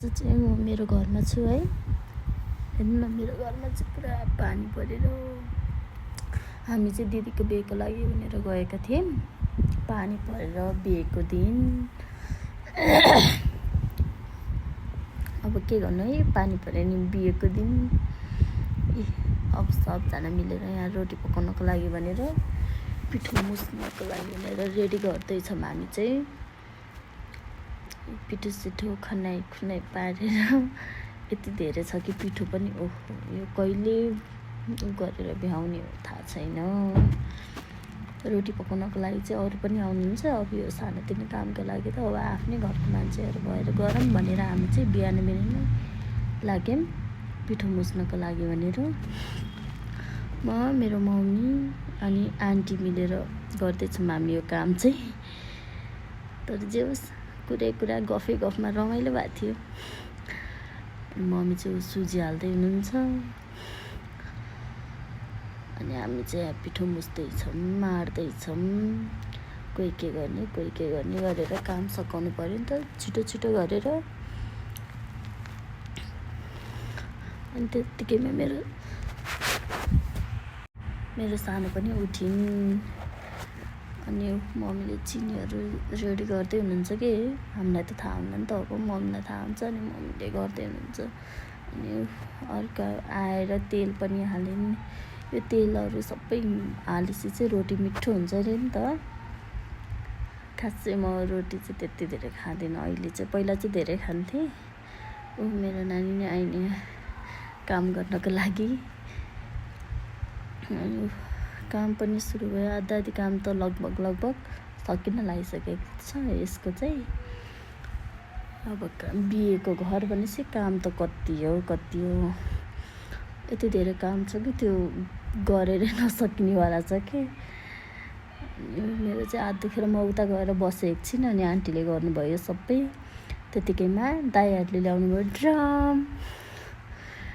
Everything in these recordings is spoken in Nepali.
चाहिँ म मेरो घरमा छु है। हेर्नु न, मेरो घरमा चाहिँ पुरा पानी परेर हामी चाहिँ दिदीको बिहेको लागि भनेर गएका थियौँ। पानी परेर बिहेको दिन अब के गर्नु है, पानी पऱ्यो नि बिहेको दिन। अब सबजना मिलेर यहाँ रोटी पकाउनको लागि भनेर पिठो मुस्नको लागि भनेर रेडी गर्दैछौँ। हामी चाहिँ पिठो सिठो खनाइ पारेर यति धेरै छ कि पिठो पनि ओहो यो कहिले गरेर भ्याउने हो थाहा छैन। रोटी पकाउनको लागि चाहिँ अरू पनि आउनुहुन्छ। अब यो सानोतिनो कामको लागि त अब आफ्नै घरको मान्छेहरू भएर गरौँ भनेर हामी चाहिँ बिहान नै लाग्यौँ पिठो मुस्नको लागि भनेर। म मेरो मम्मी अनि आन्टी मिलेर गर्दैछौँ हामी यो काम चाहिँ। तर जे होस् कुरा गफमा रमाइलो भएको थियो। मम्मी चाहिँ सुजी हाल्दै हुनुहुन्छ अनि हामी चाहिँ पिठो मुस्दैछौँ, मार्दैछौँ। कोही के गर्ने गरेर काम सकाउनु पर्यो नि त छिटो गरेर। अनि त्यतिकैमा मेरो सानो पनि उठिन्। अनि मम्मीले चिनीहरू रेडी गर्दै हुनुहुन्छ कि हामीलाई त थाहा हुन्न नि त। अब मम्मीलाई थाहा हुन्छ अनि मम्मीले गर्दै हुनुहुन्छ। अनि अर्का आएर तेल पनि हालिन्। यो तेलहरू सबै हालेपछि चाहिँ रोटी मिठो हुन्छ अरे नि त। खासै म रोटी चाहिँ त्यति धेरै खाँदिनँ अहिले चाहिँ। पहिला चाहिँ धेरै खान्थेँ। मेरो नानी नै आइने काम गर्नको लागि। अनि काम पनि सुरु भयो। आधा काम त लगभग सकिन लागिसकेको छ यसको चाहिँ। अब बिहेको घर भनेपछि काम त कति हो। यति धेरै काम छ कि त्यो गरेर नसकिनेवाला छ कि। मेरो चाहिँ हात दुखेर म उता गएर बसेको एकछिन अनि आन्टीले गर्नुभयो सबै। त्यतिकैमा दाइहरूले ल्याउनु भयो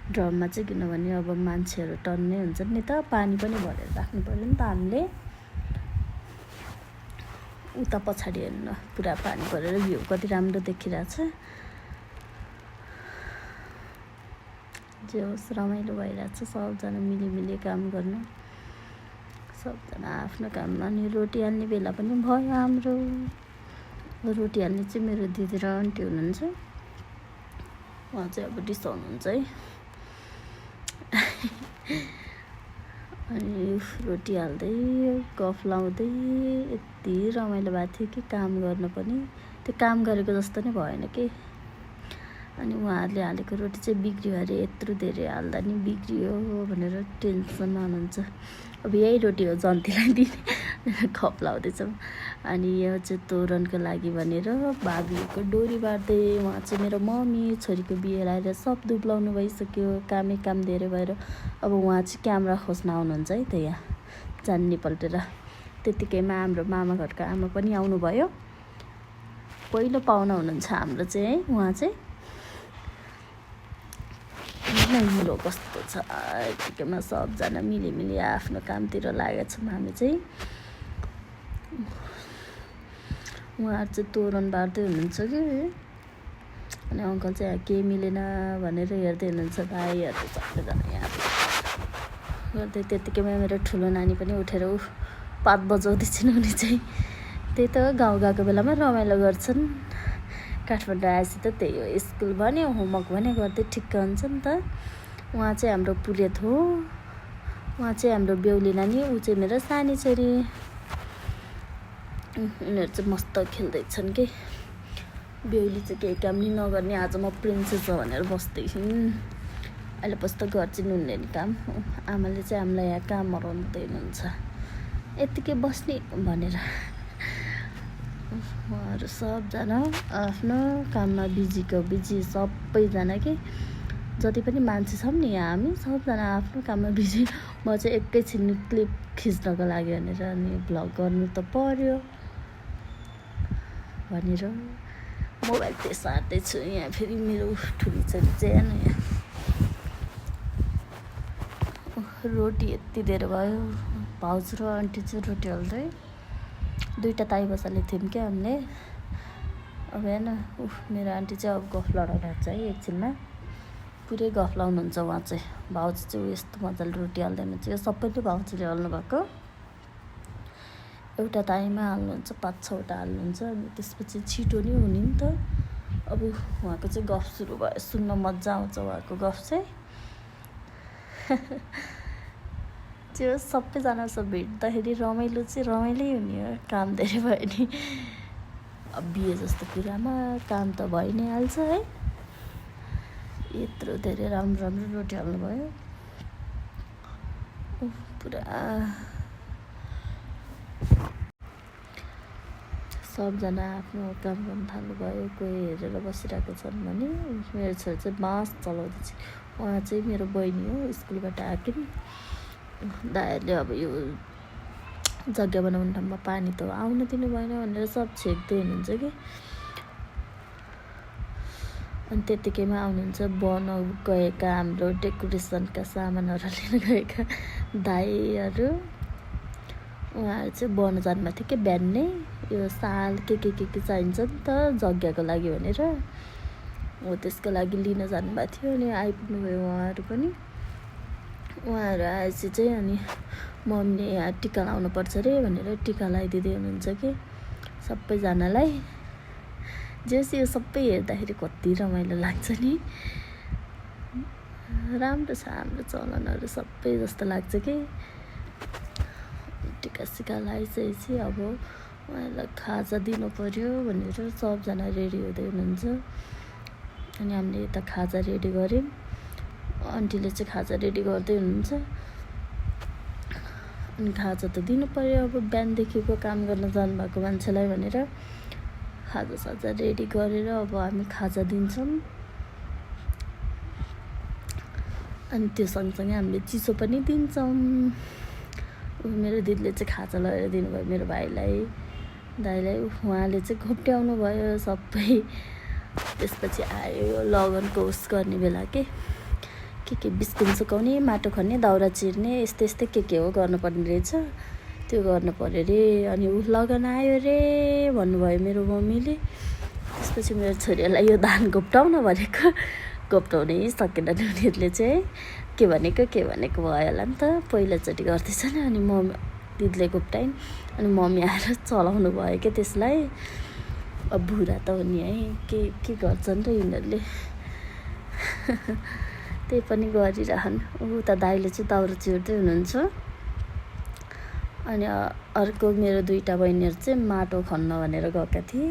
ड्रममा चाहिँ, किनभने अब मान्छेहरू टन्नै हुन्छ नि त। पानी पनि भरेर राख्नु पर्यो नि त हामीले। उता पछाडि हेर्नु पुरा पानी परेर भ्यू कति राम्रो देखिरहेछ। जे होस् रमाइलो भइरहेछ। सबजना मिली काम गर्नु, सबजना आफ्नो काममा। अनि रोटी हाल्ने बेला पनि भयो हाम्रो। रोटी हाल्ने चाहिँ मेरो दिदी र आन्टी हुनुहुन्छ। उहाँ चाहिँ अब रिसाउनुहुन्छ है। अनि रोटी हाल्दै गफ लाउँदै यति रमाइलो भएको थियो कि काम गर्न पनि। त्यो काम गरेको जस्तो नै भएन कि। अनि उहाँहरूले हालेको रोटी चाहिँ बिग्रियो अरे। यत्रो धेरै हाल्दा नि बिग्रियो भनेर टेन्सनमा हुनुहुन्छ। अब यही रोटी हो जन्तीलाई दिने खप लाउँदैछौँ। अनि यो चाहिँ तोरणको लागि भनेर भाबीको डोरी बार्दै। उहाँ चाहिँ मेरो मम्मी छोरीको बिहे लगाएर सब दुब्लाउनु भइसक्यो। काम धेरै भएर अब उहाँ चाहिँ क्यामेरा खोज्न आउनुहुन्छ है त यहाँ जान्ने पल्टेर। त्यतिकैमा हाम्रो मामा घरको आमा पनि आउनुभयो। पहिलो पाहुना हुनुहुन्छ हाम्रो चाहिँ है उहाँ चाहिँ। हिलो कस्तो छ। यतिकैमा सबजना मिली आफ्नो कामतिर लागेका छौँ हामी चाहिँ। उहाँहरू चाहिँ तोरण बार्दै हुनुहुन्छ कि। अनि अङ्कल चाहिँ केही मिलेन भनेर हेर्दै हुनुहुन्छ। भाइहरू सबैजना यहाँ गर्दै। त्यतिकैमा मेरो ठुलो नानी पनि उठेर पात बजाउँदैछन्। उनी चाहिँ त्यही त गाउँ गएको बेलामा रमाइलो गर्छन्। काठमाडौँ आएपछि त त्यही हो, स्कुल भन्यो होमवर्क भन्यो गर्दै ठिक्क हुन्छ नि त। उहाँ चाहिँ हाम्रो पुरेत हो। उहाँ चाहिँ हाम्रो बेहुली नानी, ऊ चाहिँ मेरो सानी छोरी। उनीहरू चाहिँ मस्त खेल्दैछन् कि। बेहुली चाहिँ केही काम नि नगर्ने, आज म प्रिन्सेस हो भनेर बस्दैछिन्। अहिले पछि त गर्छिन् उनले नि काम। आमाले चाहिँ हामीलाई यहाँ काम हराउँदै हुनुहुन्छ, यत्तिकै बस्ने भनेर। उहाँहरू सबजना आफ्नो काममा बिजी सबैजना कि। जति पनि मान्छे छौँ नि यहाँ हामी सबजना आफ्नो काममा बिजी। म चाहिँ एकैछिन क्लिप खिच्नको लागि भनेर अनि भ्लग गर्नु त पर्यो भनेर मोबाइल सार्दैछु। यहाँ फेरि मेरो ठुली छोरी चाहिँ यहाँ रोटी यति धेरै भयो। भाउजू र आन्टी चाहिँ रोटी हाल्दै। दुईवटा ताई बसाले थियौँ क्या हामीले। अब हेर्न मेरो आन्टी चाहिँ अब गफ लडाउनु हुन्छ है एकछिनमा पुरै गफ लाउनुहुन्छ उहाँ चाहिँ भाउजू चाहिँ यस्तो मजाले रोटी हाल्दैन चाहिँ सबैले भाउजूले हाल्नुभएको एउटा ताईमा हाल्नुहुन्छ 5-6वटा हाल्नुहुन्छ अनि त्यसपछि छिटो नै हुने नि त अब उहाँको चाहिँ गफ सुरु भयो सुन्न मजा आउँछ उहाँको गफ चाहिँ त्यो सबैजना सब भेट्दाखेरि रमाइलो चाहिँ रमाइलै हुने हो काम धेरै भयो नि अब बिहे जस्तो कुरामा काम त भइ नै हाल्छ है यत्रो धेरै राम्रो राम्रो रोटी हाल्नुभयो पुरा सबजना आफ्नो काम गर्न थाल्नुभयो कोही हेरेर बसिरहेको छन् भने मेरो छोरी चाहिँ बाँस चलाउँदैछ उहाँ चाहिँ मेरो बहिनी हो स्कुलबाट आएको नि दाइहरूले अब यो जग्गा बनाउने ठाउँमा पानी त आउन दिनु भएन भनेर सब छेक्दै हुनुहुन्छ कि अनि त्यतिकैमा आउनुहुन्छ बनाउ गएका हाम्रो डेकोरेसनका सामानहरू लिन गएका दाइहरू उहाँहरू चाहिँ बन जानुभएको थियो कि बिहान नै यो साल के चाहिन्छ नि त जग्गाको लागि भनेर हो त्यसको लागि लिन जानुभएको थियो अनि आइपुग्नु भयो उहाँहरू पनि उहाँहरू आएपछि चाहिँ अनि मम्मीले यहाँ टिका लाउनुपर्छ अरे भनेर टिका लगाइदिँदै हुनुहुन्छ कि सबैजनालाई जेस यो सबै हेर्दाखेरि कति रमाइलो लाग्छ नि राम्रो छ हाम्रो चलनहरू सबै जस्तो लाग्छ कि टिका सिका लगाइसकेपछि अब उहाँहरूलाई खाजा दिनु पर्यो भनेर सबजना रेडी हुँदै हुनुहुन्छ अनि हामीले यता खाजा रेडी गऱ्यौँ आन्टीले चाहिँ खाजा रेडी गर्दै हुनुहुन्छ अनि खाजा त दिनु पर्यो अब बिहानदेखिको काम गर्न जानुभएको मान्छेलाई भनेर खाजा साजा रेडी गरेर अब हामी खाजा दिन्छौँ अनि त्यो सँगसँगै हामीले चिसो पनि दिन्छौँ मेरो दिदीले चाहिँ खाजा लगेर दिनुभयो मेरो भाइलाई दाइलाई उहाँले चाहिँ घोप्ट्याउनु भयो सबै त्यसपछि आयो लगनको उस गर्ने बेला के बिस्कुट सुकाउने माटो खन्ने दाउरा चिर्ने यस्तै के हो गर्नुपर्ने रहेछ त्यो गर्नु पर्यो रे अनि ऊ लगन आयो रे भन्नुभयो मेरो मम्मीले त्यसपछि मेरो छोरीलाई यो धान घोप्टाउन भनेको घोप्टाउनै सकेन उनीहरूले चाहिँ के भनेको भयो होला नि त पहिलोचोटि गर्दैछ नि अनि मम्मी दिदीले घोप्टाइन् अनि मम्मी आएर चलाउनु भयो क्या त्यसलाई अब बुढा त हो नि है के गर्छन् र यिनीहरूले त्यही पनि गरिरहन् उता दाइले चाहिँ दाउरा चिर्दै हुनुहुन्छ अनि अर्को मेरो 2टा बहिनीहरू चाहिँ माटो खन्न भनेर गएका थिए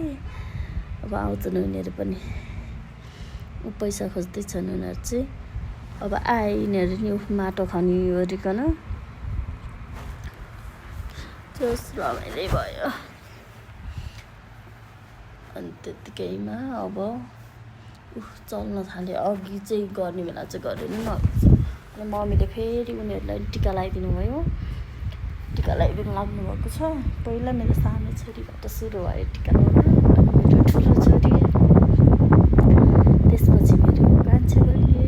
अब आउँछन् उनीहरू पनि पैसा खोज्दैछन् उनीहरू चाहिँ अब आए यिनीहरू नि माटो खनी ओरिकन जस रमाइलो भयो अनि त्यतिकैमा अब चल्न थाल्यो अघि चाहिँ गर्ने बेला चाहिँ गऱ्यो नि अनि मम्मीले फेरि उनीहरूलाई टिका लगाइदिनु भयो टिका लगाइदिनु लाग्नु भएको छ पहिला मेरो सानो छोरीबाट सुरु भयो टिका लगाउन अनि मेरो ठुलो छोरी त्यसपछि मेरो कान्छे बहिनी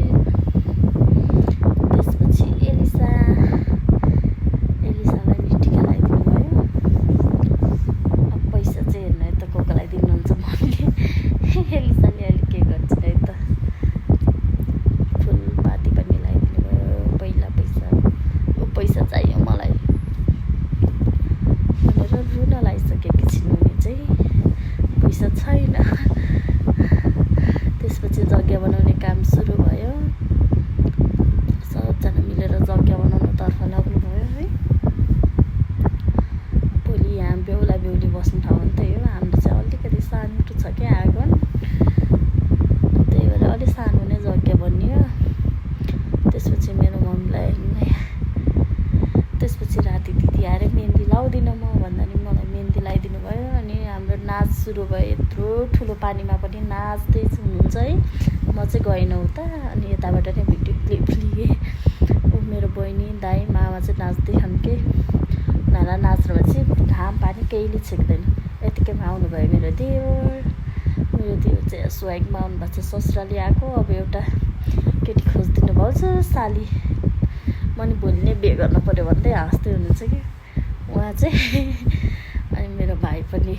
त्यसपछि एलिसालाई नि टिका लगाइदिनु भयो अब पैसा चाहिँ हेर्नु है त को लगाइदिनुहुन्छ मम्मीले एलिसाले अलिक के गर्छ है त फुलपाती पनि लगाइदिनु भयो पहिला पैसा चाहियो मलाई भनेर रुन लागिसकेकी छिन् उनी चाहिँ पैसा छैन त्यसपछि जग्गा बनाउने काम सुरु भयो सबजना मिलेर जग्गा बनाउनुतर्फ लाग्नु भयो है भोलि यहाँ बेहुला बेहुली बस्ने ठाउँ नि त हो हाम्रो चाहिँ अलिकति सानो छ क्या आँगन त्यही भएर अलिक सानो नै जग्गा बनियो त्यसपछि मेरो मम्मीलाई त्यसपछि राति दिदी आएर मेहन्दी लाउँदिनँ म भन्दा नि मलाई मेहन्दी लगाइदिनु भयो अनि हाम्रो नाच सुरु भयो यत्रो ठुलो पानीमा पनि नाच्दै हुनुहुन्छ है म चाहिँ गइनँ उता अनि यताबाट नै भिडियो क्लिप लिएँ मेरो बहिनी दाइ मामा चाहिँ नाच्दै खान् के उनीहरूलाई नाच्नुमा चाहिँ घाम पानी कहिले छेक्दैन यतिकैमा आउनुभयो मेरो देवर चाहिँ स्वागमा आउनुभएको छ ससुराली आएको अब एउटा केटी खोजिदिनु भएको छ साली मैले भोलि नै बिहे गर्न पऱ्यो भन्दै हाँस्दै हुनुहुन्छ कि उहाँ चाहिँ अनि मेरो भाइ पनि